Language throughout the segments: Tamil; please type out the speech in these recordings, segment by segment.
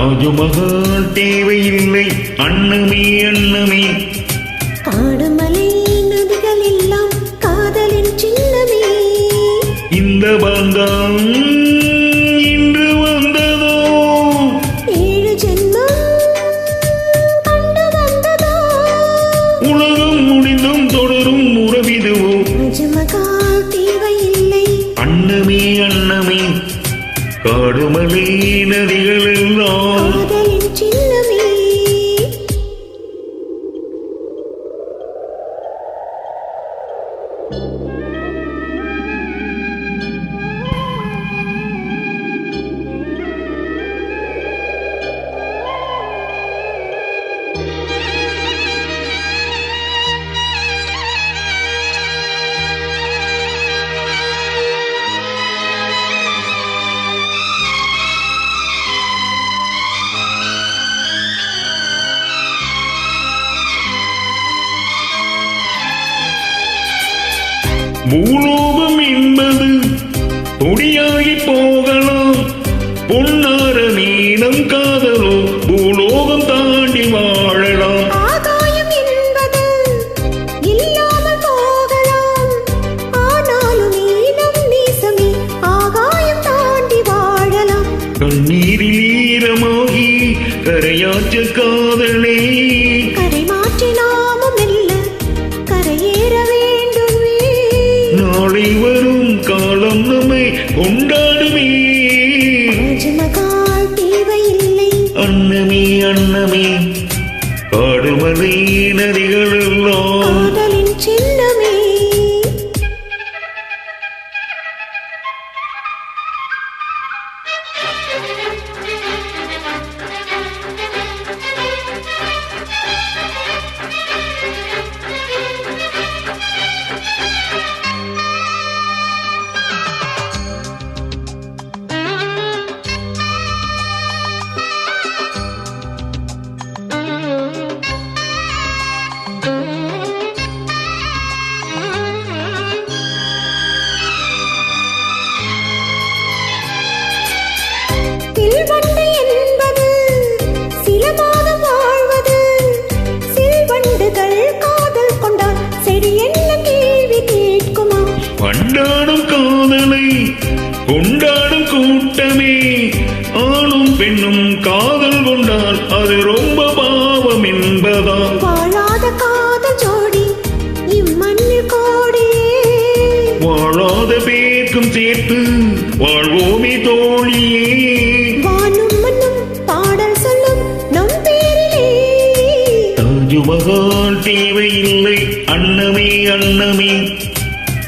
தாஜ்மஹால் தேவையில்லை அன்னமே அன்னமே. காடுமலை நதிகள் எல்லாம் காதலின் சின்னமே. இந்த பந்தம் இன்று வந்ததோ, 7 ஜென்மம் கண்டு வந்ததோ. உலகம் முடிந்தும் தொடரும் உறவிதுவோ. தாஜ்மஹால் தேவையில்லை அன்னமே அன்னமே. காடுமலை நதிகள் எல்லாம் காதலின் சின்னமே. பூலோகம் என்பது பொடியாகி போகலாம். பொன்னார மீனம் காதலோ பூலோகம் தாண்டி வாழலாம். ஆகாயம் என்பது இல்லாமல் போகலாம். ஆனாலும் நீலம் நேசமே ஆகாயம் தாண்டி வாழலாம். கண்ணீரில் ஈரமாகி கரையாற்ற காதலே. கரை மாற்றி நாமும் மெல்ல கரையேற வேண்டுமே. நாளை வரும் காலம் நம்மை கொண்டாடுமே. தாஜ்மஹால் தேவையில்லை அன்னமே அன்னமே. காடுமலை நதிகள் எல்லாம் காதலின் சின்னமே. சில்வண்டு என்பது சில மாதம் வாழ்வது. சில்வண்டுகள் காதல் கொண்டால் செடி என்ன கேள்வி கேட்குமா? கொண்டாடும் காதலை கொண்டாடும் கூட்டமே. ஆணும் பெண்ணும் காதல் கொண்டால் அது ரொம்ப பாவம் என்பதா? வாழாத காதல் ஜோடி இம்மண்ணில் கோடியே. வாழாத பேர்க்கும் சேர்த்து வாழ்வோமே தோழியே. வானும் மண்ணும் பாடல் சொல்லும் நம் பேரிலே. தாஜ்மஹால் தேவையில்லை அன்னமே அன்னமே.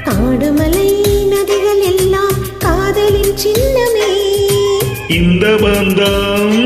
காடுமலை நதிகள் எல்லாம் காதலின் சின்னமே. இந்த பந்தம்